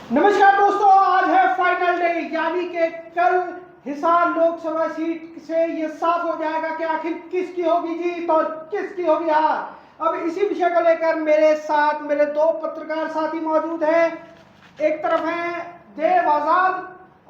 नमस्कार दोस्तों, आज है फाइनल डे, यानी कि कल हिसार लोकसभा सीट से ये साफ हो जाएगा कि आखिर किसकी होगी जीत और किसकी होगी हार। अब इसी विषय को लेकर मेरे साथ मेरे दो पत्रकार साथी मौजूद हैं। एक तरफ है देव आजाद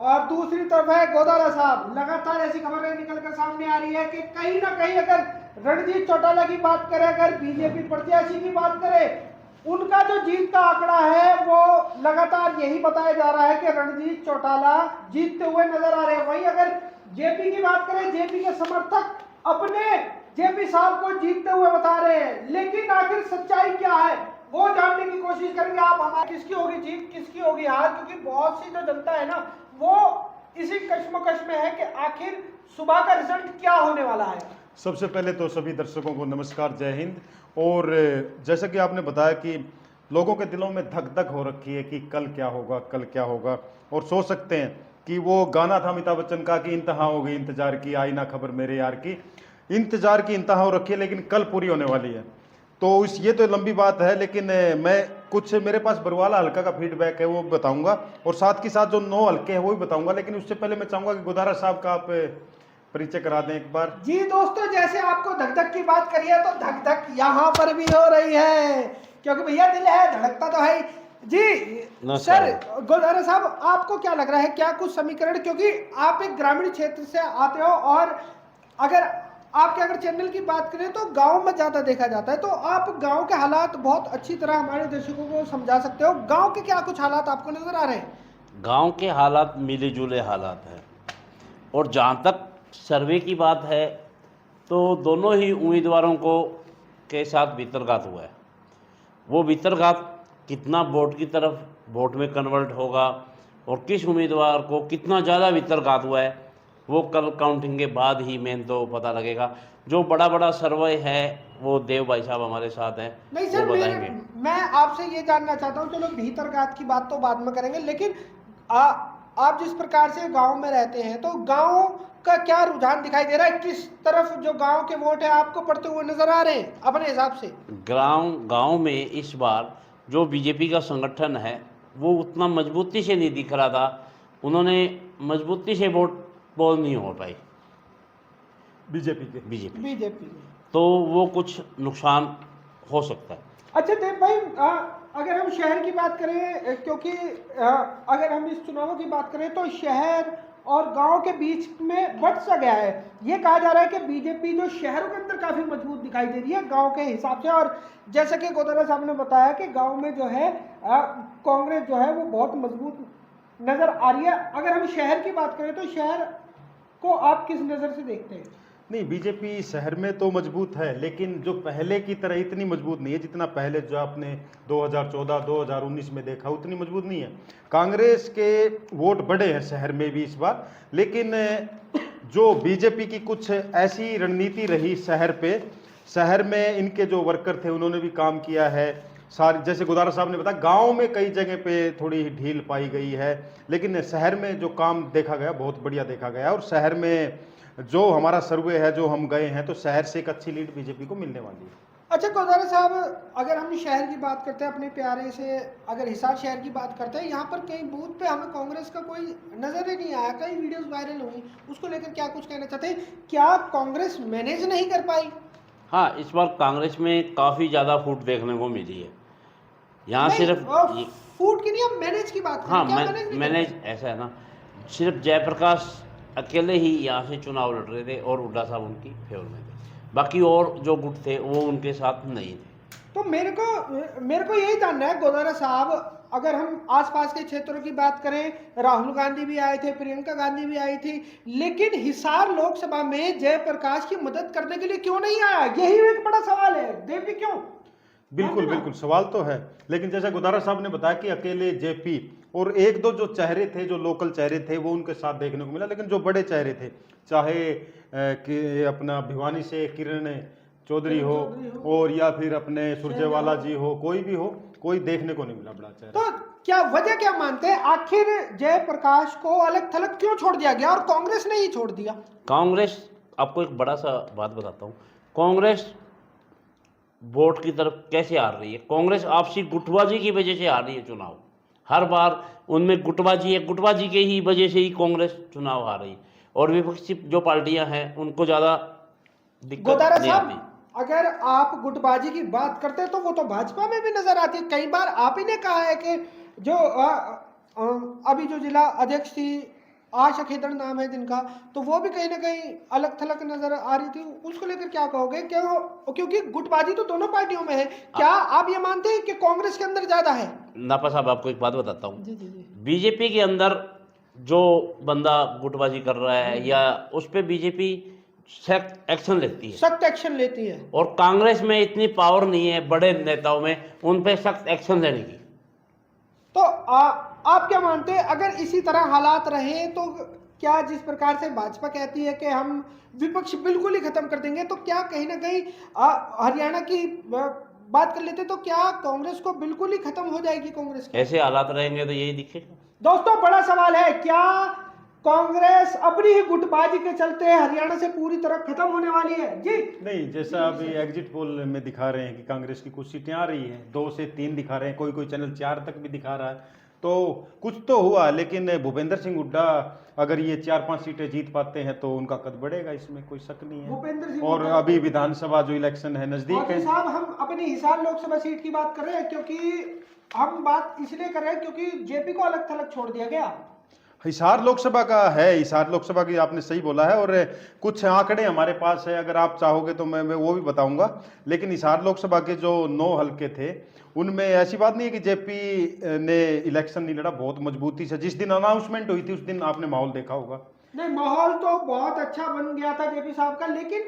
और दूसरी तरफ है गोदारा साहब। लगातार ऐसी खबरें निकलकर सामने आ रही है कि कहीं ना कहीं अगर रणजीत चौटाला की बात करें, अगर बीजेपी प्रत्याशी की बात करें, उनका जो जीत का आंकड़ा है वो लगातार यही बताया जा रहा है कि रणजीत चौटाला जीतते हुए नजर आ रहे हैं। वहीं अगर जेपी की बात करें, जेपी के समर्थक अपने जेपी साहब को जीतते हुए बता रहे हैं। लेकिन आखिर सच्चाई क्या है वो जानने की कोशिश करेंगे। आप हमारी किसकी होगी जीत, किसकी होगी हार, क्योंकि बहुत सी जो जनता है ना वो इसी कश्मकश में है कि आखिर सुबह का रिजल्ट क्या होने वाला है। सबसे पहले तो सभी दर्शकों को नमस्कार, जय हिंद। और जैसा कि आपने बताया कि लोगों के दिलों में धक धक हो रखी है कि कल क्या होगा, कल क्या होगा। और सोच सकते हैं कि वो गाना था अमिताभ बच्चन का कि इंतहा हो गई इंतजार की, आई ना खबर मेरे यार की। इंतजार की इंतहा हो रखी है, लेकिन कल पूरी होने वाली है। तो ये तो लंबी बात है, लेकिन मैं कुछ मेरे पास बरवाला हल्का का फीडबैक है वो बताऊंगा, और साथ के साथ जो 9 हल्के हैं वो भी बताऊंगा। लेकिन उससे पहले मैं चाहूंगा कि गोदारा साहब का आप परिचय करा दें एक बार। जी दोस्तों, जैसे आपको धक धक की बात करी है तो धक धक यहाँ पर भी हो रही है, क्योंकि भैया दिल है, धड़कता तो है जी। सर गोदारा साहब, आपको क्या लग रहा है, क्या कुछ समीकरण, क्योंकि आप एक ग्रामीण क्षेत्र से आते हो और अगर आपके अगर चैनल की बात करें तो गांव में ज्यादा देखा जाता है, तो आप गांव के हालात बहुत अच्छी तरह हमारे दर्शकों को समझा सकते हो। गांव के क्या कुछ हालात आपको नजर आ रहे हैं? गांव के हालात मिले जुले हालात हैं, और जहाँ तक सर्वे की बात है तो दोनों ही उम्मीदवारों को के साथ भितरघात हुआ है। वो भितरघात कितना वोट की तरफ वोट में कन्वर्ट होगा और किस उम्मीदवार को कितना ज़्यादा भितरघात हुआ है वो कल काउंटिंग के बाद ही मेन तो पता लगेगा। जो बड़ा बड़ा सर्वे है वो देव भाई साहब हमारे साथ हैं, नहीं सर, वो बताएंगे। मैं आपसे ये जानना चाहता हूँ, चलो भीतरघात की बात तो बाद में करेंगे, लेकिन आप जिस प्रकार से गांव में रहते हैं तो गांव का क्या रुझान दिखाई दे रहा है, किस तरफ जो गांव के वोट है आपको पड़ते हुए नजर आ रहे हैं अपने हिसाब से? गांव में इस बार जो बीजेपी का संगठन है वो उतना मजबूती से नहीं दिख रहा था, उन्होंने मजबूती से वोट पोल नहीं हो पाई बीजेपी, तो वो कुछ नुकसान हो सकता है। अच्छा देव भाई, अगर हम शहर की बात करें, क्योंकि अगर हम इस चुनावों की बात करें तो शहर और गांव के बीच में बट सा गया है। ये कहा जा रहा है कि बीजेपी जो शहरों के अंदर काफी मजबूत दिखाई दे रही है गांव के हिसाब से, और जैसा कि गोदारा साहब ने बताया कि गांव में जो है कांग्रेस जो है वो बहुत मजबूत नजर आ रही है। अगर हम शहर की बात करें तो शहर को आप किस नजर से देखते हैं? नहीं, बीजेपी शहर में तो मजबूत है, लेकिन जो पहले की तरह इतनी मजबूत नहीं है जितना पहले जो आपने 2014 2019 में देखा, उतनी मजबूत नहीं है। कांग्रेस के वोट बढ़े हैं शहर में भी इस बार, लेकिन जो बीजेपी की कुछ ऐसी रणनीति रही शहर में इनके जो वर्कर थे उन्होंने भी काम किया है। सारी, जैसे गोदारा साहब ने बताया, गांव में कई जगह पे थोड़ी ढील पाई गई है, लेकिन शहर में जो काम देखा गया बहुत बढ़िया देखा गया। और शहर में जो हमारा सर्वे है, जो हम गए हैं, तो शहर से एक अच्छी लीड बीजेपी को मिलने वाली है। अच्छा गोदारा साहब, अगर हम शहर की बात करते हैं अपने प्यारे से, अगर हिसार शहर की बात करते हैं, यहाँ पर कई बूथ पे हमें कांग्रेस का कोई नजर ही नहीं आया, कई वीडियोस वायरल हुई, उसको लेकर क्या कुछ कहना चाहते हैं? क्या कांग्रेस मैनेज नहीं कर पाई? हाँ, इस बार कांग्रेस में काफ़ी ज़्यादा फूट देखने को मिली है। यहाँ सिर्फ फूट की नहीं, हम मैनेज की बात करें। हाँ, क्या मैनेज ऐसा है ना, सिर्फ जयप्रकाश अकेले ही यहाँ से चुनाव लड़ रहे थे और हुड्डा साहब उनकी फेवर में थे, बाकी और जो गुट थे वो उनके साथ नहीं थे। तो मेरे को यही जानना है गोदारा साहब, अगर हम आसपास के क्षेत्रों की बात करें, राहुल गांधी भी आए थे, प्रियंका गांधी भी आई थी, लेकिन हिसार लोकसभा में जयप्रकाश की मदद करने के लिए क्यों नहीं आया? यही एक बड़ा सवाल है देव जी, क्यों? बिल्कुल सवाल तो है, लेकिन जैसा गोदारा साहब ने बताया कि अकेले जेपी और एक दो जो चेहरे थे, जो लोकल चेहरे थे, वो उनके साथ देखने को मिला। लेकिन जो बड़े चेहरे थे, चाहे कि अपना भिवानी से किरण चौधरी हो और या फिर अपने सुरजेवाला जी हो, कोई भी हो, कोई देखने को नहीं मिला बड़ा चेहरा। तो क्या वजह क्या मानते हैं, आखिर जयप्रकाश को अलग थलग क्यों छोड़ दिया गया और कांग्रेस ने ही छोड़ दिया? कांग्रेस, आपको एक बड़ा सा बात बताता हूँ, कांग्रेस वोट की तरफ कैसे हार रही है। कांग्रेस आपसी गुटबाजी की वजह से हार रही है चुनाव। हर बार उनमें गुटबाजी है, गुटबाजी के ही वजह से ही कांग्रेस चुनाव हार रही, और विपक्षी जो पार्टियां हैं उनको ज़्यादा दिक्कत गोदारा नहीं आती। साहब, अगर आप गुटबाजी की बात करते हैं तो वो तो भाजपा में भी नजर आती है। कई बार आप ही ने कहा है कि जो अभी जो जिला अध्यक्ष थी आशा खेदड़ नाम है जिनका, तो वो भी कहीं ना कहीं अलग थलग नजर आ रही थी। उसको लेकर क्या कहोगे? क्योंकि गुटबाजी तो दोनों पार्टियों में है। क्या आप ये मानते हैं कि कांग्रेस के अंदर ज्यादा है? नापा साहब, आपको एक बात बताता हूँ, जी जी जी। बीजेपी के अंदर जो बंदा गुटबाजी कर रहा है या उस पर बीजेपी सख्त एक्शन लेती है, सख्त एक्शन लेती है। और कांग्रेस में इतनी पावर नहीं है बड़े नेताओं में उन पे सख्त एक्शन लेने की। तो आप क्या मानते हैं, अगर इसी तरह हालात रहे तो क्या, जिस प्रकार से भाजपा कहती है कि हम विपक्ष बिल्कुल ही खत्म कर देंगे, तो क्या कहीं ना कहीं हरियाणा की बात कर लेते तो क्या कांग्रेस को बिल्कुल ही खत्म हो जाएगी कांग्रेस की? ऐसे हालात रहेंगे तो यही दिखेगा। दोस्तों, बड़ा सवाल है, क्या कांग्रेस अपनी ही गुटबाजी के चलते हरियाणा से पूरी तरह खत्म होने वाली है? जी नहीं, जैसा अभी एग्जिट पोल में दिखा रहे हैं कि कांग्रेस की कुछ सीटें आ रही हैं, 2 से 3 दिखा रहे हैं, कोई कोई चैनल 4 तक भी दिखा रहा है, तो कुछ तो हुआ। लेकिन भूपेंद्र सिंह हुड्डा अगर ये 4-5 सीटें जीत पाते हैं तो उनका कद बढ़ेगा, इसमें कोई शक नहीं भूपेंद्र है। सिंह और हुड्डा- अभी विधानसभा जो इलेक्शन है नजदीक मौती है। साहब, हम अपनी हिसार लोकसभा सीट की बात कर रहे हैं, क्योंकि हम बात इसलिए कर रहे हैं क्योंकि जेपी को अलग थलग छोड़ दिया गया। हिसार लोकसभा का है, हिसार लोकसभा की आपने सही बोला है, और कुछ आंकड़े हमारे पास है, अगर आप चाहोगे तो मैं वो भी बताऊंगा। लेकिन हिसार लोकसभा के जो 9 हलके थे उनमें ऐसी बात नहीं है कि जेपी ने इलेक्शन नहीं लड़ा, बहुत मजबूती से। जिस दिन अनाउंसमेंट हुई थी उस दिन आपने माहौल देखा होगा। नहीं, माहौल तो बहुत अच्छा बन गया था जेपी साहब का, लेकिन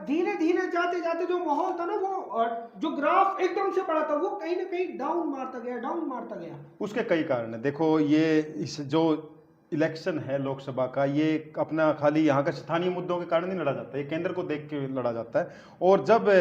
धीरे धीरे जाते जाते जो माहौल था ना, वो जो ग्राफ एकदम से बढ़ा था, वो कहीं ना कहीं डाउन मारता गया, डाउन मारता गया। उसके कई कारण है। देखो, ये इस जो इलेक्शन है लोकसभा का, ये अपना खाली यहाँ का स्थानीय मुद्दों के कारण नहीं लड़ा जाता, ये केंद्र को देख के लड़ा जाता है। और जब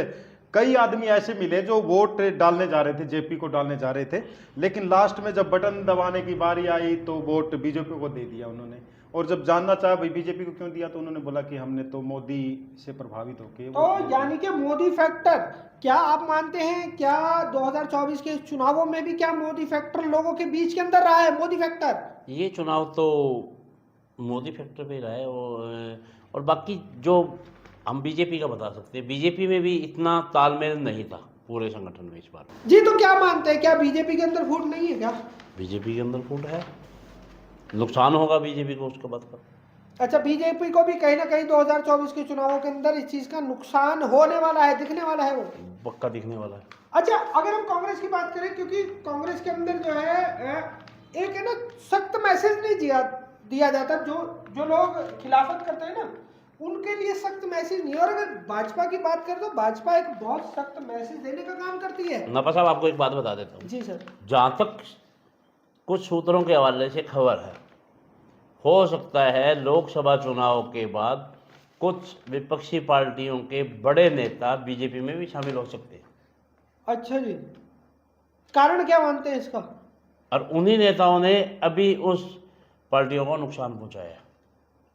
कई आदमी ऐसे मिले जो वोट डालने जा रहे थे, जेपी को डालने जा रहे थे, लेकिन लास्ट में जब बटन दबाने की बारी आई तो वोट बीजेपी को दे दिया उन्होंने। और जब जानना चाहा भाई बीजेपी को क्यों दिया, तो उन्होंने बोला कि हमने तो मोदी से प्रभावित होकर। तो यानी कि मोदी फैक्टर, क्या आप मानते हैं, क्या 2024 के चुनावों में भी क्या मोदी फैक्टर लोगों के बीच के अंदर रहा है? मोदी फैक्टर ये चुनाव तो मोदी फैक्टर पे रहा है, और बाकी जो हम बीजेपी का बता सकते हैं, बीजेपी में भी इतना तालमेल नहीं था पूरे संगठन में इस बार। जी, तो क्या मानते हैं, क्या बीजेपी के अंदर फूट नहीं है क्या? बीजेपी के अंदर फूट है, नुकसान होगा बीजेपी को उसके बाद का। अच्छा, बीजेपी को भी कहीं ना कहीं 2024 के चुनावों के अंदर इस चीज का नुकसान होने वाला है, दिखने वाला है वो पक्का दिखने वाला है। अच्छा, अगर हम कांग्रेस की बात करें, क्योंकि कांग्रेस के अंदर जो है एक है ना, सख्त मैसेज नहीं दिया जाता। जो लोग खिलाफत करते हैं ना, उनके लिए सख्त मैसेज नहीं। और अगर भाजपा की बात करें तो भाजपा एक बहुत सख्त मैसेज देने का काम करती है। नपा साहब, आपको एक बात बता देता हूँ। जी सर। जहाँ तक कुछ सूत्रों के हवाले से खबर है, हो सकता है लोकसभा चुनाव के बाद कुछ विपक्षी पार्टियों के बड़े नेता बीजेपी में भी शामिल हो सकते हैं। अच्छा जी, कारण क्या मानते हैं इसका? और उन्हीं नेताओं ने अभी उस पार्टियों को नुकसान पहुंचाया है।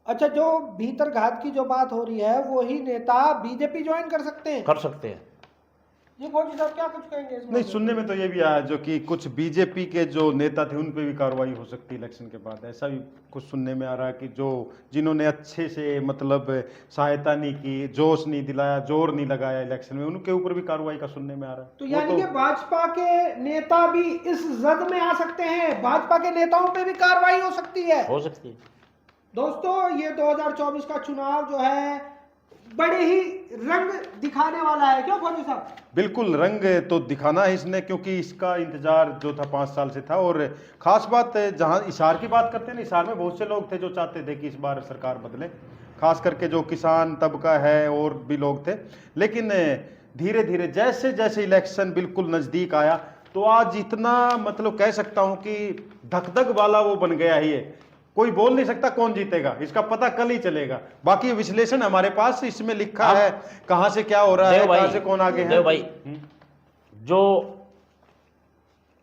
अच्छा, जो भीतर घात की जो बात हो रही है, वही नेता बीजेपी ज्वाइन कर सकते हैं? कर सकते हैं। ये फौजी साहब क्या कुछ कहेंगे इस नहीं, मामले में? सुनने में तो ये भी आया जो कि कुछ बीजेपी के जो नेता थे उन पे भी कार्रवाई हो सकती है इलेक्शन के बाद। ऐसा भी कुछ सुनने में आ रहा है कि जिन्होंने अच्छे से मतलब सहायता नहीं की, जोश नहीं दिलाया, जोर नहीं लगाया इलेक्शन में, उनके ऊपर भी कार्रवाई का सुनने में आ रहा है। तो यानी कि भाजपा के नेता भी इस जद में आ सकते हैं, भाजपा के नेताओं पे भी कार्रवाई हो सकती है। हो सकती है। दोस्तों, ये 2024 का चुनाव जो है बड़े ही रंग दिखाने वाला है, क्यों फौजी साहब? बिल्कुल, रंग तो दिखाना है इसने, क्योंकि इसका इंतजार जो था 5 साल से था। और खास बात, जहां हिसार की बात करते हैं ना, हिसार में बहुत से लोग थे जो चाहते थे कि इस बार सरकार बदले, खास करके जो किसान तबका है और भी लोग थे। लेकिन धीरे धीरे जैसे जैसे इलेक्शन बिल्कुल नजदीक आया, तो आज इतना मतलब कह सकता हूं कि धक-धक वाला वो बन गया ही है। कोई बोल नहीं सकता कौन जीतेगा, इसका पता कल ही चलेगा। बाकी विश्लेषण हमारे पास इसमें लिखा है, कहां से क्या हो रहा है, कहां से कौन आगे है। देव भाई, जो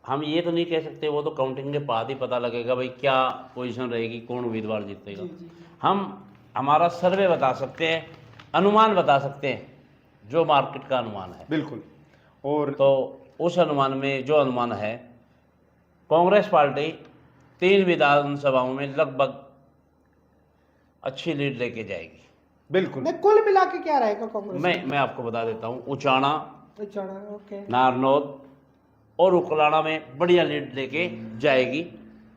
हम ये तो नहीं कह सकते, वो तो काउंटिंग के बाद ही पता लगेगा भाई क्या पोजीशन रहेगी, कौन उम्मीदवार जीतेगा। हम हमारा सर्वे बता सकते हैं, अनुमान बता सकते हैं, जो मार्केट का अनुमान है। बिल्कुल। और तो उस अनुमान में जो अनुमान है कांग्रेस पार्टी 3 विधानसभाओं में लगभग अच्छी लीड लेके जाएगी। बिल्कुल। नहीं, कुल मिला के क्या रहेगा कांग्रेस? मैं आपको बता देता हूँ, उचाना, अच्छा, ओके। नारनौल और उकलाना में बढ़िया लीड लेके जाएगी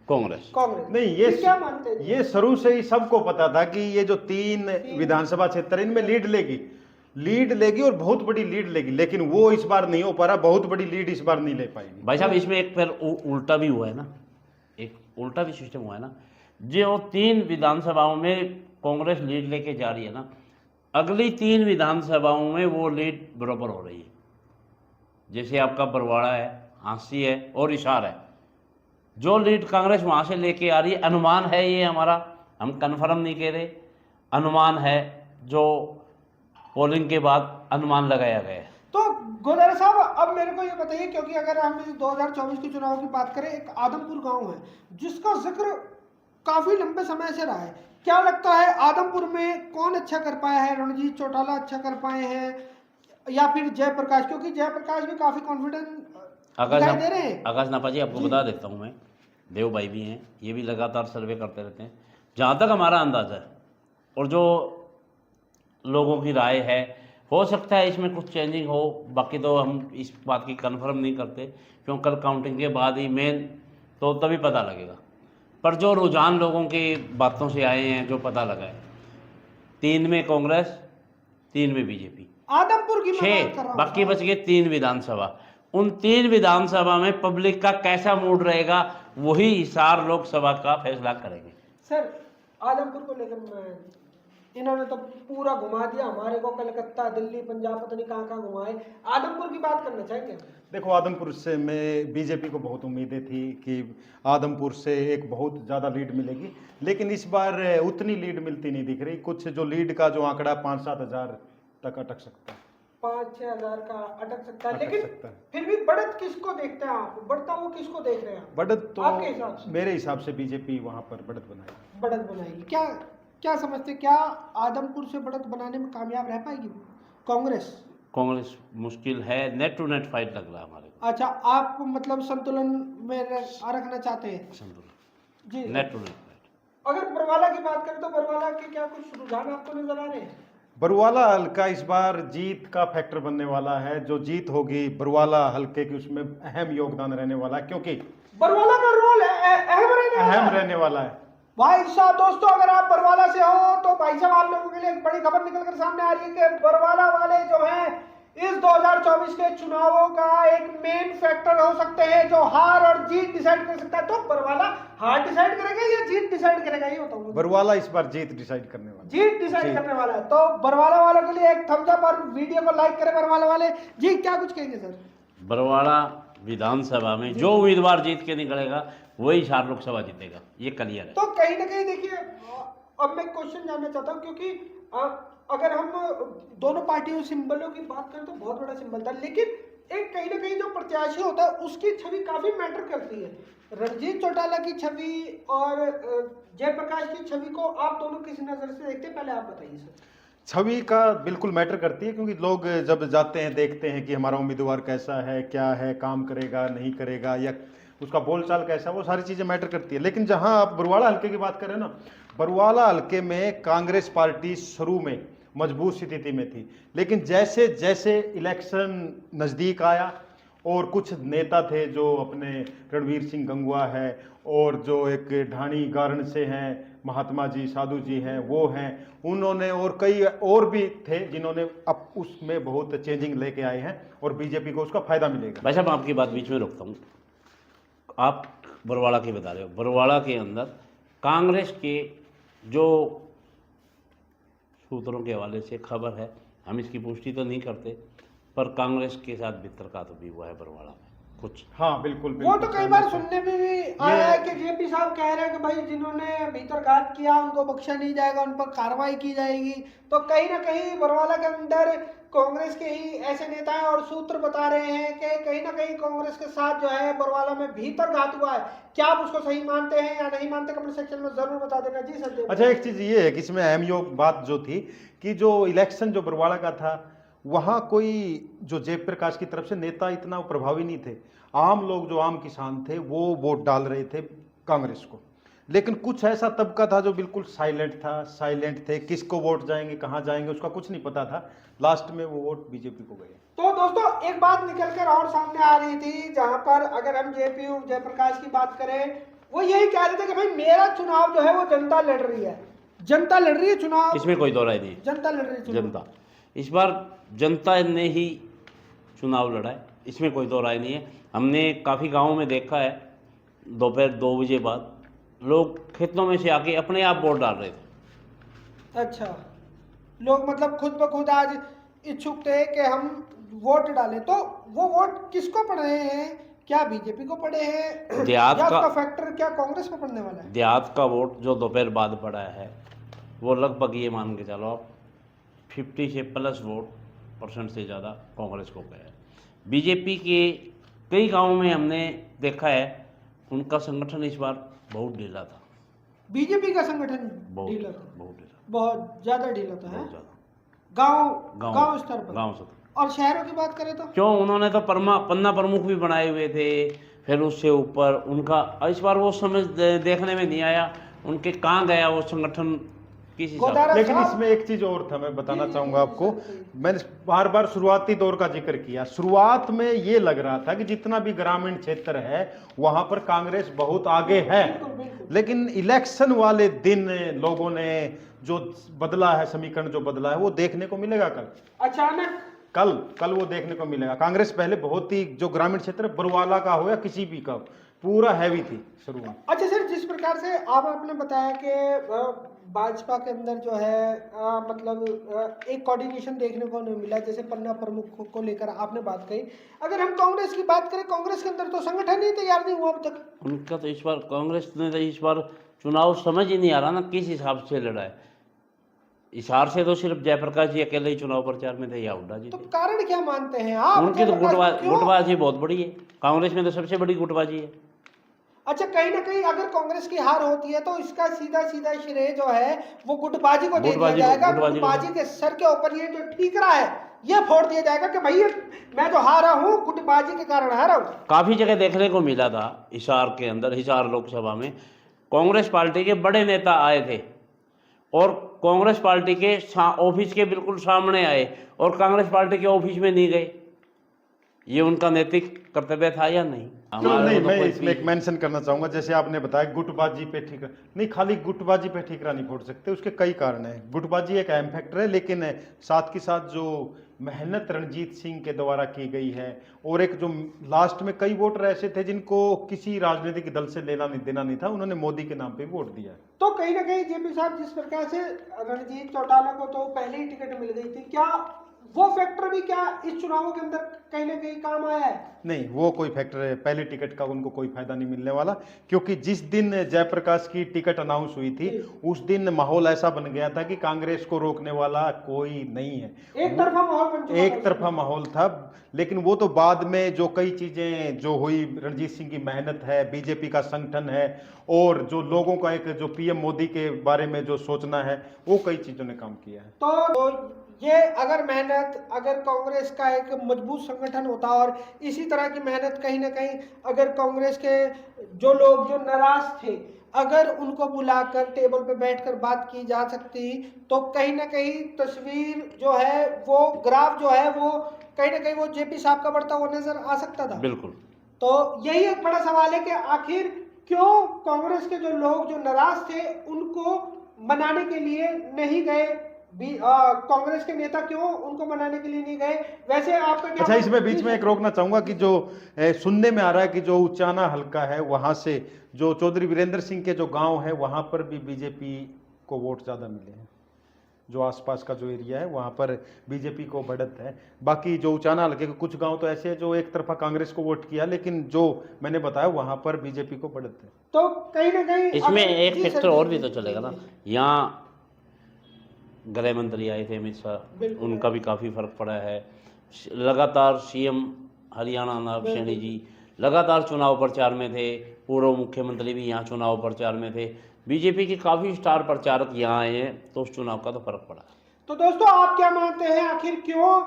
कांग्रेस। कांग्रेस नहीं, ये क्या मानते हैं? ये शुरू से ही सबको पता था कि ये जो 3 विधानसभा क्षेत्र हैं, इनमें लीड लेगी और बहुत बड़ी लीड लेगी, लेकिन वो इस बार नहीं हो पा रहा। बहुत बड़ी लीड इस बार नहीं ले पाएगी। भाई साहब, इसमें एक फिर उल्टा भी हुआ है ना, एक उल्टा भी सिस्टम हुआ है ना। जो 3 विधानसभाओं में कांग्रेस लीड लेके जा रही है ना, अगली 3 विधानसभाओं में वो लीड बराबर हो रही है। जैसे आपका बरवाड़ा है, हांसी है और हिसार है, जो लीड कांग्रेस वहाँ से लेके आ रही है, अनुमान है ये हमारा, हम कन्फर्म नहीं कह रहे, अनुमान है, जो पोलिंग के बाद अनुमान लगाया गया है। तो गोदारा साहब, अब मेरे को ये बताइए, क्योंकि अगर हम इस 2024 के चुनाव की बात करें, एक आदमपुर गांव है जिसका जिक्र काफी लंबे समय से रहा है। क्या लगता है आदमपुर में कौन अच्छा कर पाया है? रणजीत चौटाला अच्छा कर पाए हैं या फिर जयप्रकाश? क्योंकि जयप्रकाश भी काफी कॉन्फिडेंट दिखाई दे रहे हैं। आकाश नापा जी, आपको बता देता हूँ मैं, देव भाई भी हैं, ये भी लगातार सर्वे करते रहते हैं। जहाँ तक हमारा अंदाज़ा है और जो लोगों की राय है, हो सकता है इसमें कुछ चेंजिंग हो, बाकी तो हम इस बात की कंफर्म नहीं करते, क्योंकि कल काउंटिंग के बाद ही मेन तो तभी पता लगेगा। पर जो रुझान लोगों की बातों से आए हैं, जो पता लगा है, 3 में कांग्रेस, 3 में बीजेपी, आदमपुर की मैं बात कर 6 रहा हूं। बाकी बच गए 3 विधानसभा। उन 3 विधानसभा में पब्लिक का कैसा मूड रहेगा, वही हिसार लोकसभा का फैसला करेंगे। सर, आदमपुर को लेकर इन्होंने तो पूरा घुमा दिया हमारे को, कलकत्ता, दिल्ली, पंजाब, पता नहीं कहाँ कहाँ घुमाए। आदमपुर की बात करना चाहेंगे? देखो, आदमपुर से मैं बीजेपी को बहुत उम्मीदें थी कि आदमपुर से एक बहुत ज़्यादा लीड मिलेगी, लेकिन इस बार उतनी लीड मिलती नहीं दिख रही। कुछ जो लीड का जो आंकड़ा 5-7 हज़ार तक अटक सकता है, 5-6 हजार का अटक सकता है। अटक लेकिन सकता है। फिर भी बढ़त किसको देखते हैं आप? बढ़ता हुआ किसको देख रहे हैं आप? बढ़त तो आपके हिसाब से? मेरे हिसाब से बीजेपी वहाँ पर बढ़त बनाएगी। बढ़त बनाएगी। क्या समझते, क्या आदमपुर से बढ़त बनाने में कामयाब रह पाएगी कांग्रेस? कांग्रेस मुश्किल है, नेट टू नेट फाइट लग रहा है हमारे को। अच्छा, आप मतलब संतुलन में रखना चाहते हैं? संतुलन, जी। Net to net fight. अगर बरवाला की बात करें तो बरवाला के क्या कुछ रुझान आपको नजर आ रहे हैं? बरवाला हल्का इस बार जीत का फैक्टर बनने वाला है। जो जीत होगी बरवाला हल्के की, उसमें अहम योगदान रहने वाला है, क्योंकि बरवाला का रोल अहम रहने वाला है। भाई साहब, दोस्तों, अगर आप बरवाला से हो तो भाई साहब, आप लोगों के लिए एक बड़ी खबर निकल कर सामने आ रही है कि बरवाला वाले जो हैं इस 2024 के चुनावों का एक मेन फैक्टर हो सकते हैं, जो हार और जीत डिसाइड कर सकता है। तो बरवाला हार डिसाइड करेगा या जीत डिसाइड करेगा, ये बताऊंगा। बरवाला इस बार जीत डिसाइड करने वाला है। जीत डिसाइड करने वाला है। तो बरवाला वालों के लिए एक थम्स अप और वीडियो को लाइक करें बरवाला वाले। जी, क्या कुछ कहेंगे सर? बरवाड़ा विधानसभा में जो उम्मीदवार जीत के निकलेगा वही हिसार लोकसभा जीतेगा, ये क्लियर है। तो कहीं ना कहीं देखिए, अब मैं क्वेश्चन जानना चाहता हूँ, क्योंकि अगर हम दोनों पार्टियों सिंबलों की बात करें तो बहुत बड़ा सिंबल था, लेकिन एक कहीं ना कहीं जो प्रत्याशी होता है उसकी छवि काफी मैटर करती है। रणजीत चौटाला की छवि और जयप्रकाश की छवि को आप दोनों किस नजर से देखते हैं, पहले आप बताइए सर। छवि का बिल्कुल मैटर करती है, क्योंकि लोग जब जाते हैं देखते हैं कि हमारा उम्मीदवार कैसा है, क्या है, काम करेगा नहीं करेगा, या उसका बोलचाल कैसा, वो सारी चीज़ें मैटर करती है। लेकिन जहां आप बरवाला हल्के की बात करें ना, बरवाला हल्के में कांग्रेस पार्टी शुरू में मजबूत स्थिति में थी, लेकिन जैसे जैसे इलेक्शन नज़दीक आया और कुछ नेता थे जो अपने रणवीर सिंह गंगवा है और जो एक ढाणी गारण से हैं महात्मा जी, साधु जी हैं, वो हैं, उन्होंने और कई और भी थे जिन्होंने अब उसमें बहुत चेंजिंग लेके आए हैं और बीजेपी को उसका फायदा मिलेगा। भाई साहब, आपकी बात बीच में रोकता हूँ। आप बरवाड़ा की बता रहे हो, बरवाड़ा के अंदर कांग्रेस के जो सूत्रों के हवाले से खबर है, हम इसकी पुष्टि तो नहीं करते, पर कांग्रेस के साथ भितरघात भी हुआ है बरवाड़ा में कुछ। हाँ बिल्कुल, वो तो कई बार सुनने में भी आया है कि जेपी साहब कह रहे हैं कि भाई जिन्होंने भीतरघात किया उनको बख्शा नहीं जाएगा, उन पर कार्रवाई की जाएगी। तो कहीं ना कहीं बरवाला के अंदर कांग्रेस के ही ऐसे नेता हैं और सूत्र बता रहे हैं कि कहीं ना कहीं कांग्रेस के साथ जो है बरवाला में भीतरघात हुआ है। क्या आप उसको सही मानते हैं या नहीं मानते, कमेंट सेक्शन में जरूर बता देना। जी सर। अच्छा, एक चीज़ ये है कि इसमें अहम योग बात जो थी कि जो इलेक्शन जो बरवाड़ा का था वहाँ कोई जो जयप्रकाश की तरफ से नेता इतना प्रभावी नहीं थे। आम लोग जो आम किसान थे वो वोट डाल रहे थे कांग्रेस को, लेकिन कुछ ऐसा तबका था जो बिल्कुल साइलेंट थे, किसको वोट जाएंगे कहाँ जाएंगे उसका कुछ नहीं पता था। लास्ट में वो वोट बीजेपी को गए। तो दोस्तों एक बात निकल कर और सामने आ रही थी, जहां पर अगर हम जेपीयू जयप्रकाश की बात करें, वो यही कह रहे थे कि भाई मेरा चुनाव जो है वो जनता लड़ रही है, जनता लड़ रही है चुनाव, इसमें कोई दो राय नहीं। जनता लड़ रही है चुनाव। जनता इस बार जनता ने ही चुनाव लड़ा है, इसमें कोई दो राय नहीं है। हमने काफ़ी गांवों में देखा है दोपहर 2 बजे बाद लोग खेतों में से आके अपने आप वोट डाल रहे थे। अच्छा, लोग मतलब खुद ब खुद आज इच्छुक थे कि हम वोट डालें, तो वो वोट किसको पड़ रहे हैं? क्या बीजेपी को पड़े हैं देहात या का उसका फैक्टर क्या कांग्रेस को पड़ने वाला है? देहात का वोट जो दोपहर बाद पड़ा है वो लगभग ये मान के चलो आप 50 से प्लस वोट % से ज़्यादा कांग्रेस को गया है। बीजेपी के कई गांवों में हमने देखा है उनका संगठन इस बार बहुत ढीला था। बीजेपी का संगठन बहुत ढीला था, बहुत ढीला, बहुत ज्यादा ढीला था, है बहुत ज़्यादा। गांव स्तर पर। गांव स्तर और शहरों की बात करें तो क्यों, उन्होंने तो पन्ना प्रमुख भी बनाए हुए थे, फिर उससे ऊपर उनका इस बार वो समझ देखने में नहीं आया उनके कहाँ गया वो संगठन किस हिसाब गोदारा से। लेकिन साहब- इसमें एक चीज और था, मैं बताना जी, चाहूंगा जी, आपको। जी, जी। मैंने बार बार शुरुआती दौर का जिक्र किया। शुरुआत में ये लग रहा था कि जितना भी ग्रामीण क्षेत्र है वहां पर कांग्रेस बहुत आगे है, बिल्कुल, बिल्कुल। लेकिन इलेक्शन वाले दिन लोगों ने जो बदला है, समीकरण जो बदला है वो देखने को मिलेगा अचानक कल वो देखने को मिलेगा। कांग्रेस पहले बहुत ही, जो ग्रामीण क्षेत्र बरुवाला का हो या किसी भी का, पूरा हैवी थी शुरू में। अच्छा सर, जिस प्रकार से आपने बताया कि भाजपा के अंदर जो है मतलब एक कोऑर्डिनेशन देखने को नहीं मिला, जैसे पन्ना प्रमुख को लेकर आपने बात कही। अगर हम कांग्रेस की बात करें, कांग्रेस के अंदर तो संगठन ही तैयार नहीं हुआ अब तक। उनका तो इस बार कांग्रेस ने तो इस बार चुनाव समझ ही नहीं आ रहा ना किस हिसाब से लड़ा है। हिसार से तो सिर्फ जयप्रकाश जी अकेले ही चुनाव प्रचार में थे या हुड्डा जी तो थे। कारण क्या मानते हैं आप? उनकी तो जयप्रकाश क्यों? गुटबाजी बहुत बड़ी है, कांग्रेस में तो सबसे बड़ी गुटबाजी है। अच्छा, कहीं ना कहीं अगर कांग्रेस की हार होती है तो इसका सीधा सीधा श्रेय जो है वो गुटबाजी को दे दिया जाएगा। गुटबाजी के सर के ऊपर ये जो ठीकरा है ये फोड़ दिया जाएगा कि भाई मैं जो हारा हूँ गुटबाजी के कारण हारा हूँ। काफी जगह देखने को मिला था हिसार के अंदर, हिसार लोकसभा में कांग्रेस पार्टी के बड़े नेता आए थे और कांग्रेस पार्टी के ऑफिस के बिल्कुल सामने आए और कांग्रेस पार्टी के ऑफिस में नहीं गए। ये उनका नैतिक कर्तव्य था या नहीं? चलो नहीं, तो मैं कोई इसमें एक मेंशन करना चाहूंगा। जैसे आपने बताया गुटबाजी पे ठीकरा नहीं, खाली गुटबाजी पे ठीकरा नहीं फोड़ सकते, उसके कई कारण हैं। गुटबाजी एक अहम फैक्टर है, लेकिन साथ के साथ जो मेहनत रणजीत सिंह के द्वारा की गई है, और एक जो लास्ट में कई वोटर ऐसे थे जिनको किसी राजनीतिक दल से लेना नहीं देना नहीं था, उन्होंने मोदी के नाम पे वोट दिया। तो कहीं ना कहीं जेपी साहब, जिस प्रकार से रणजीत चौटाला को तो पहले ही टिकट मिल गई थी, क्या वो फैक्टर भी क्या इस चुनावों के अंदर कहीं ना कहीं काम आया है? नहीं, वो कोई फैक्टर है, पहले टिकट का उनको कोई फायदा नहीं मिलने वाला, क्योंकि जिस दिन जयप्रकाश की टिकट अनाउंस हुई थी उस दिन माहौल ऐसा बन गया था कि कांग्रेस को रोकने वाला कोई नहीं है। एक तरफा माहौल बन चुका था। एक तरफा माहौल था, लेकिन वो तो बाद में जो कई चीजें जो हुई, रणजीत सिंह की मेहनत है, बीजेपी का संगठन है, और जो लोगों का एक जो पीएम मोदी के बारे में जो सोचना है, वो कई चीजों ने काम किया है। तो ये अगर मेहनत, अगर कांग्रेस का एक मजबूत संगठन होता और इसी तरह की मेहनत कहीं ना कहीं अगर कांग्रेस के जो लोग जो नाराज थे अगर उनको बुलाकर टेबल पे बैठकर बात की जा सकती, तो कहीं ना कहीं तस्वीर जो है, वो ग्राफ जो है, वो कहीं ना कहीं वो जेपी साहब का बढ़ता हुआ नजर आ सकता था। बिल्कुल। तो यही एक बड़ा सवाल है कि आखिर क्यों कांग्रेस के जो लोग जो नाराज थे उनको मनाने के लिए नहीं गए, कांग्रेस के नेता क्यों उनको मनाने के लिए नहीं गए? वैसे आपका क्या? अच्छा, इसमें बीच में एक रोकना चाहूंगा कि जो सुनने में आ रहा है कि जो उचाना हल्का है वहां से जो चौधरी वीरेंद्र सिंह के जो गांव है वहां पर भी बीजेपी को वोट ज्यादा मिले हैं। जो आसपास का जो एरिया है वहां पर बीजेपी को बढ़त है। बाकी जो उचाना हल्के के कुछ गांव तो ऐसे हैं जो एक तरफा कांग्रेस को वोट किया, लेकिन जो मैंने बताया वहां पर बीजेपी को बढ़त है। तो कहीं ना कहीं इसमें एक जी फैक्टर सर, और जी, भी तो जी, चलेगा जी, ना। जी। यहाँ गृह मंत्री आए थे अमित शाह, बिल्कुल। उनका भी काफ़ी फर्क पड़ा है। लगातार सीएम हरियाणा नवाब सैनी जी लगातार चुनाव प्रचार में थे, पूर्व मुख्यमंत्री भी यहाँ चुनाव प्रचार में थे। बीजेपी के काफ़ी स्टार प्रचारक यहाँ आए हैं, तो उस चुनाव का तो फर्क पड़ा। तो दोस्तों, आप क्या मानते हैं आखिर क्यों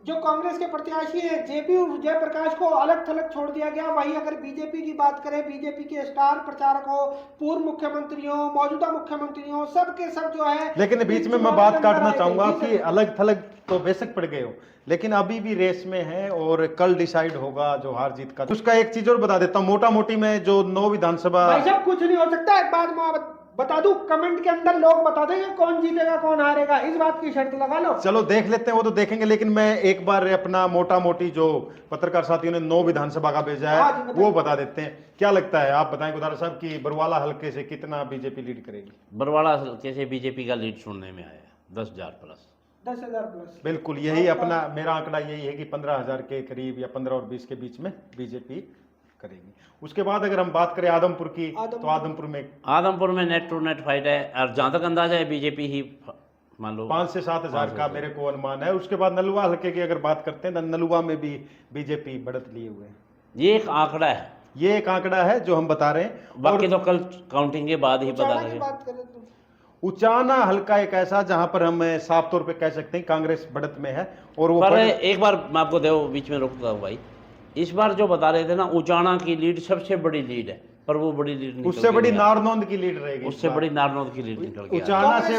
जो कांग्रेस के प्रत्याशी हैं जेपी और जयप्रकाश को अलग थलग छोड़ दिया गया। वहीं अगर बीजेपी की बात करें, बीजेपी के स्टार प्रचारकों, पूर्व मुख्यमंत्रियों, मौजूदा मुख्यमंत्रियों, सब के सब जो है, लेकिन बीच में मैं बात काटना चाहूंगा कि अलग थलग तो बेशक पड़ गए हो, लेकिन अभी भी रेस में है और कल डिसाइड होगा जो हार जीत का। उसका एक चीज और बता देता हूँ, मोटा मोटी में जो 9 विधानसभा, भाई साहब कुछ नहीं हो सकता। एक बात मैं बता दूं, कमेंट के अंदर लोग बता देंगे कौन जीतेगा कौन हारेगा, इस बात की शर्त लगा लो। चलो देख लेते हैं, वो तो देखेंगे, लेकिन मैं एक बार अपना मोटा मोटी जो पत्रकार साथियों ने 9 विधानसभा का भेजा है वो बता देते हैं। क्या लगता है, आप बताएं गुदारा साहब कि बरवाला हल्के से कितना बीजेपी लीड करेगी? बरवाला हल्के से बीजेपी का लीड सुनने में आया 10,000 प्लस। 10,000 प्लस, बिल्कुल यही अपना मेरा आंकड़ा यही है कि 15,000 के करीब या 15 और 20 के बीच में बीजेपी करेगी। उसके बाद अगर हम बात करें आदमपुर की, तो आदमपुर में नेट टू नेट फाइट है, और जहाँ तक अंदाजा है बीजेपी ही मान लो 5 से 7 हजार का मेरे को अनुमान है। उसके बाद नलुआ हल्के की अगर बात करते हैं, नलुआ में भी बीजेपी बढ़त लिए हुए है। ये एक आंकड़ा है, ये एक आंकड़ा है जो हम बता रहे हैं, बाकी तो कल काउंटिंग के बाद ही पता लगेगा। उचाना उचाना हल्का एक ऐसा जहां पर हम साफ तौर पे कह सकते हैं कांग्रेस बढ़त में है। और वो पर एक बार मैं आपको देखो बीच में रोकता हूँ भाई, इस बार जो बता रहे थे ना, उचाना की लीड सबसे बड़ी लीड है, पर वो बड़ी लीड उससे बड़ी नारनौंद की लीड रहेगी, उससे बड़ी नारनौंद की लीड निकल के उचाना से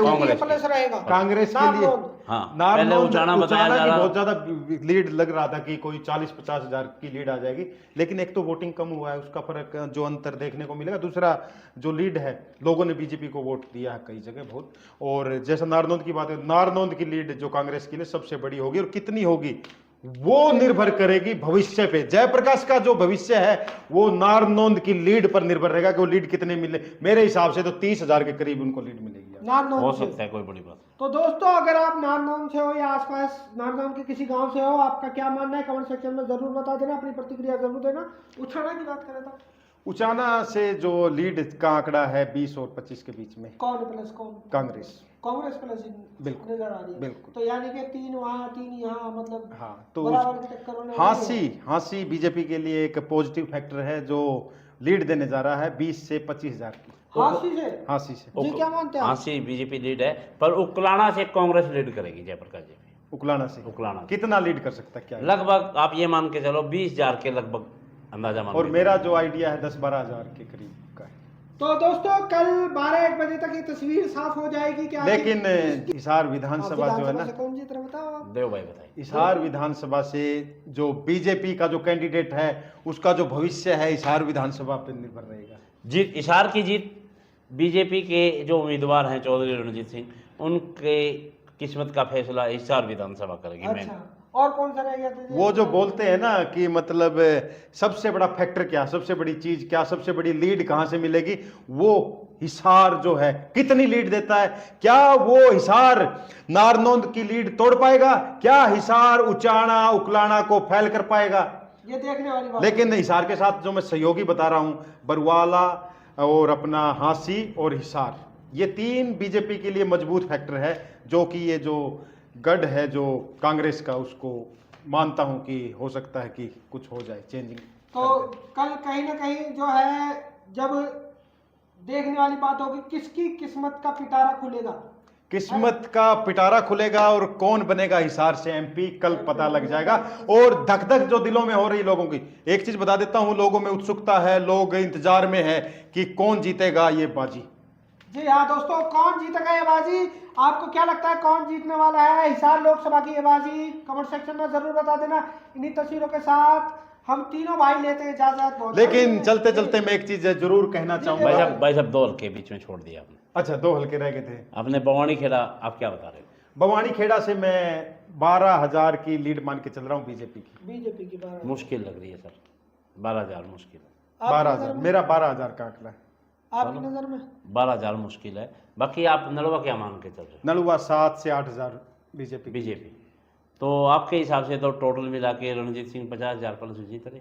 कांग्रेस के लिए पहले उचाना बताया जा की रहा, बहुत ज्यादा लीड लग रहा था कि कोई 40-50 हजार की लीड आ जाएगी, लेकिन एक तो वोटिंग कम हुआ है, उसका फर्क जो अंतर देखने को मिलेगा। दूसरा जो लीड है, लोगों ने बीजेपी को वोट दिया है कई जगह बहुत। और जैसा नारनौंद की बात है, नारनौंद की लीड जो कांग्रेस के लिए सबसे बड़ी होगी, और कितनी होगी वो निर्भर करेगी भविष्य पे। जयप्रकाश का जो भविष्य है वो नारनौंद की लीड पर निर्भर रहेगा कि वो लीड कितने मिले। मेरे हिसाब से तो 30,000 के करीब उनको लीड मिलेगी, हो सकता है, कोई बड़ी बात। तो दोस्तों अगर आप नारनौंद से हो या आसपास नारनौंद के किसी गांव से हो, आपका क्या मानना है कमेंट सेक्शन में जरूर बता देना, अपनी प्रतिक्रिया जरूर देना। उचाना की बात करें तो उचाना से जो लीड का आंकड़ा है 20 और 25 के बीच में, कौन प्लस कौन? कांग्रेस प्लस बिल्कुल नजर आ रही है। बिल्कुल। तो यानी कि 3 वहाँ 3 यहाँ, मतलब हाँ, तो बराबर की टक्कर होने वाली है। हाँसी बीजेपी के लिए एक पॉजिटिव फैक्टर है जो लीड देने जा रहा है 20 से 25 हजार की। हाँसी से जी क्या मानते हैं? हाँसी बीजेपी लीड है, पर उकलाना से कांग्रेस लीड करेगी जयप्रकाश जी। उकलाना कितना लीड कर सकता है? क्या लगभग आप ये मान के चलो 20,000 के लगभग अंदाजा मान। और मेरा जो आइडिया है 10-12 हजार के करीब का है। तो दोस्तों कल 12-1 बजे तक ये तस्वीर साफ हो जाएगी क्या? लेकिन हिसार विधानसभा जो है ना, कौन जीत रहा बताओ? देव भाई बताइए। हिसार विधानसभा से जो बीजेपी का जो कैंडिडेट है उसका जो भविष्य है हिसार विधानसभा पर निर्भर रहेगा। जीत, हिसार की जीत बीजेपी के जो उम्मीदवार हैं चौधरी रणजीत सिंह, उनके किस्मत का फैसला हिसार विधानसभा करेगी। अच्छा, और कौन सा रह गया? वो जो बोलते हैं ना कि मतलब सबसे बड़ा फैक्टर क्या, सबसे बड़ी चीज क्या, सबसे बड़ी लीड कहां से मिलेगी, वो हिसार जो है कितनी लीड देता है। क्या वो हिसार नारनौंद की लीड तोड़ पाएगा? क्या हिसार उचाना उकलाना को फैल कर पाएगा? ये देखने वाली बात। लेकिन हिसार के साथ जो मैं सहयोगी बता रहा हूं, बरवाला और अपना हाँसी और हिसार, ये 3 बीजेपी के लिए मजबूत फैक्टर है, जो कि ये जो गढ़ है जो कांग्रेस का, उसको मानता हूं कि हो सकता है कि कुछ हो जाए चेंजिंग। तो कल कहीं ना कहीं जो है जब देखने वाली बात होगी किसकी किस्मत का पिटारा खुलेगा, किस्मत का पिटारा खुलेगा और कौन बनेगा हिसार से एमपी, कल पता लग जाएगा। और धक धक जो दिलों में हो रही लोगों की, एक चीज बता देता हूं, लोगों में उत्सुकता है, लोग इंतजार में है कि कौन जीतेगा ये बाजी। जी हाँ दोस्तों, कौन जीतेगा ये बाजी? आपको क्या लगता है कौन जीतने वाला है हिसार लोकसभा की ये बाजी? कमेंट सेक्शन में जरूर बता देना। इन्हीं तस्वीरों के साथ हम तीनों भाई लेते हैं इजाजत। लेकिन चलते चलते मैं एक चीज जरूर कहना चाहूंगा। भाई साहब 2 हल्के बीच में छोड़ दिया आपने। अच्छा, 2 हल्के रह गए थे। आपने बवानी खेड़ा, आप क्या बता रहे हो? बवानी खेड़ा से मैं 12,000 की लीड मान के चल रहा हूँ बीजेपी की। मुश्किल लग रही है सर, 12,000 मुश्किल है। 12,000 मेरा 12,000 का आंकड़ा है। आपकी नजर में 12,000 मुश्किल है। बाकी आप नलवा क्या मान के चल रहे हो? नलवा 7 से 8,000 बीजेपी। तो आपके हिसाब से तो टोटल मिला के रणजीत सिंह 50,000 प्लस जीत रहे?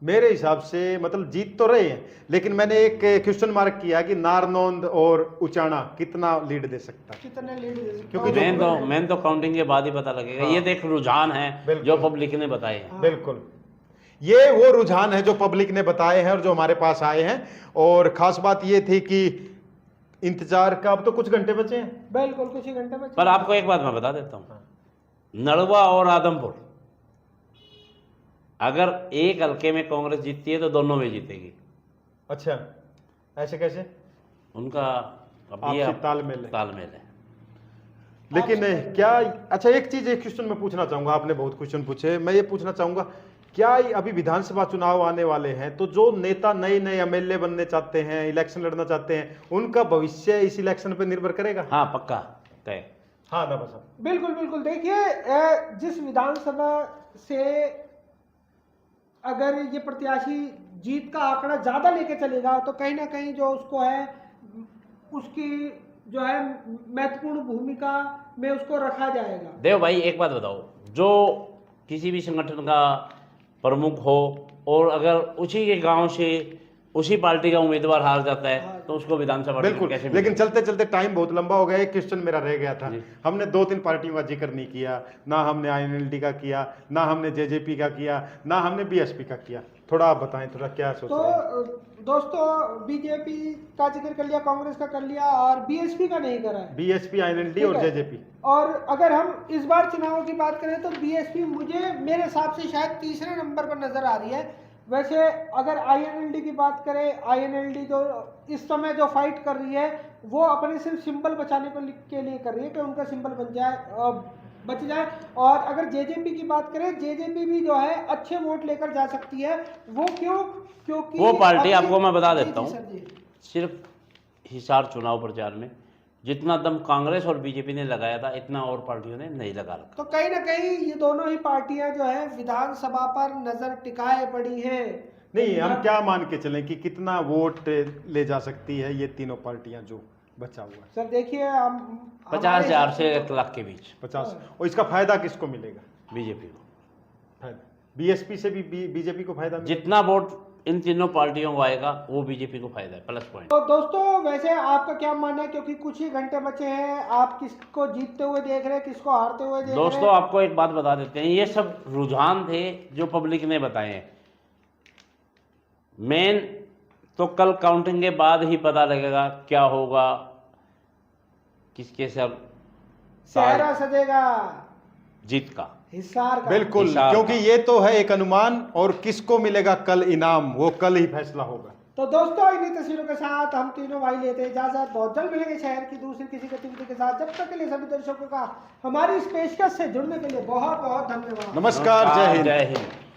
मेरे हिसाब से मतलब जीत तो रहे हैं, लेकिन मैंने एक क्वेश्चन मार्क किया कि नारनौंद और उचाना कितना लीड दे सकता है, कितने लीड दे सकता? क्योंकि मेन तो काउंटिंग के बाद ही पता लगेगा। ये देख रुझान है जो पब्लिक ने बताए हैं। बिल्कुल, ये वो रुझान है जो पब्लिक ने बताए हैं और जो हमारे पास आए हैं। और खास बात ये थी कि इंतजार का अब तो कुछ घंटे बचे हैं। बिल्कुल कुछ ही घंटे में। पर आपको एक बात मैं बता देता हूँ, नड़वा और आदमपुर, अगर एक हल्के में कांग्रेस जीतती है तो दोनों में जीतेगी। अच्छा, ऐसे कैसे? उनका आपसी तालमेल है। तालमेल है। लेकिन क्या, अच्छा एक चीज, एक क्वेश्चन मैं पूछना चाहूंगा, आपने बहुत क्वेश्चन पूछे, मैं ये पूछना चाहूंगा, क्या अभी विधानसभा चुनाव आने वाले हैं, तो जो नेता नए नए एमएलए बनने चाहते हैं, इलेक्शन लड़ना चाहते हैं, उनका भविष्य इस इलेक्शन पर निर्भर करेगा? हाँ पक्का तय। हाँ ना बस। बिल्कुल बिल्कुल। देखिए जिस विधानसभा से अगर ये प्रत्याशी जीत का आंकड़ा ज्यादा लेके चलेगा तो कहीं ना कहीं जो उसको है उसकी जो है महत्वपूर्ण भूमिका में उसको रखा जाएगा। देव भाई एक बात बताओ, जो किसी भी संगठन का प्रमुख हो और अगर उसी के गांव से उसी पार्टी का उम्मीदवार हार जाता है तो उसको विधानसभा टिकट बिल्कुल, कैसे लेकिन मिलेगा? चलते चलते टाइम बहुत लंबा हो गया, एक क्वेश्चन मेरा रह गया था। हमने 2-3 पार्टियों का जिक्र नहीं किया, ना हमने आईएनएलडी का किया, ना हमने जेजेपी का किया, ना हमने बीएसपी का किया। थोड़ा आप बताएं, थोड़ा क्या सोच रहे हैं? तो दोस्तों बीजेपी का जिक्र कर लिया, कांग्रेस का कर लिया और बीएसपी का नहीं करा है। बीएसपी, आईएनएलडी और जेजेपी। और अगर हम इस बार चुनावों की बात करें तो बीएसपी मुझे मेरे हिसाब से शायद तीसरे नंबर पर नजर आ रही है। वैसे अगर आईएनएलडी की बात करें, आईएनएलडी जो इस समय जो फाइट कर रही है वो अपने सिर्फ सिंबल बचाने के लिए कर रही है कि उनका सिंबल बन जाए, बच जाए। और अगर जेजेपी की बात करें, जेजेपी भी जो है अच्छे वोट लेकर जा सकती है। वो क्यों? क्योंकि वो पार्टी आपको मैं बता जी, देता जी, हूँ, सर जी। सिर्फ हिसार चुनाव प्रचार में जितना दम कांग्रेस और बीजेपी ने लगाया था इतना और पार्टियों ने नहीं लगा रखा। तो कहीं ना कहीं ये दोनों ही पार्टियां जो है विधानसभा पर नजर टिकाए पड़ी हैं। नहीं, हम क्या मान के चलें कि कितना वोट ले जा सकती है ये तीनों पार्टियां जो बचा हुआ है? सर देखिए हम 50,000 से 1 लाख के बीच 50। और इसका फायदा किसको मिलेगा? बीजेपी को। फायदा बीएसपी से भी बीजेपी को फायदा मिलेगा? जितना वोट इन तीनों पार्टियों को आएगा वो बीजेपी को फायदा है, प्लस पॉइंट। तो दोस्तों वैसे आपका क्या मानना है, क्योंकि कुछ ही घंटे बचे हैं, आप किसको जीतते हुए देख रहे हैं, किसको हारते हुए देख रहे हैं? दोस्तों आपको एक बात बता देते हैं, ये सब रुझान थे जो पब्लिक ने बताए हैं। मेन तो कल काउंटिंग के बाद ही पता लगेगा क्या होगा, किसके सब सेहरा सजेगा जीत का। हिसार का। बिल्कुल, हिसार क्योंकि का। ये तो है एक अनुमान, और किसको मिलेगा कल इनाम वो कल ही फैसला होगा। तो दोस्तों इन्हीं तस्वीरों के साथ हम तीनों भाई लेते हैं इजाजत। बहुत जल्द मिलेंगे शहर की दूसरी किसी गतिविधि के साथ। जब तक के लिए सभी दर्शकों का हमारी इस पेशकश से जुड़ने के लिए बहुत बहुत धन्यवाद। नमस्कार, जय हिंद। जय हिंद।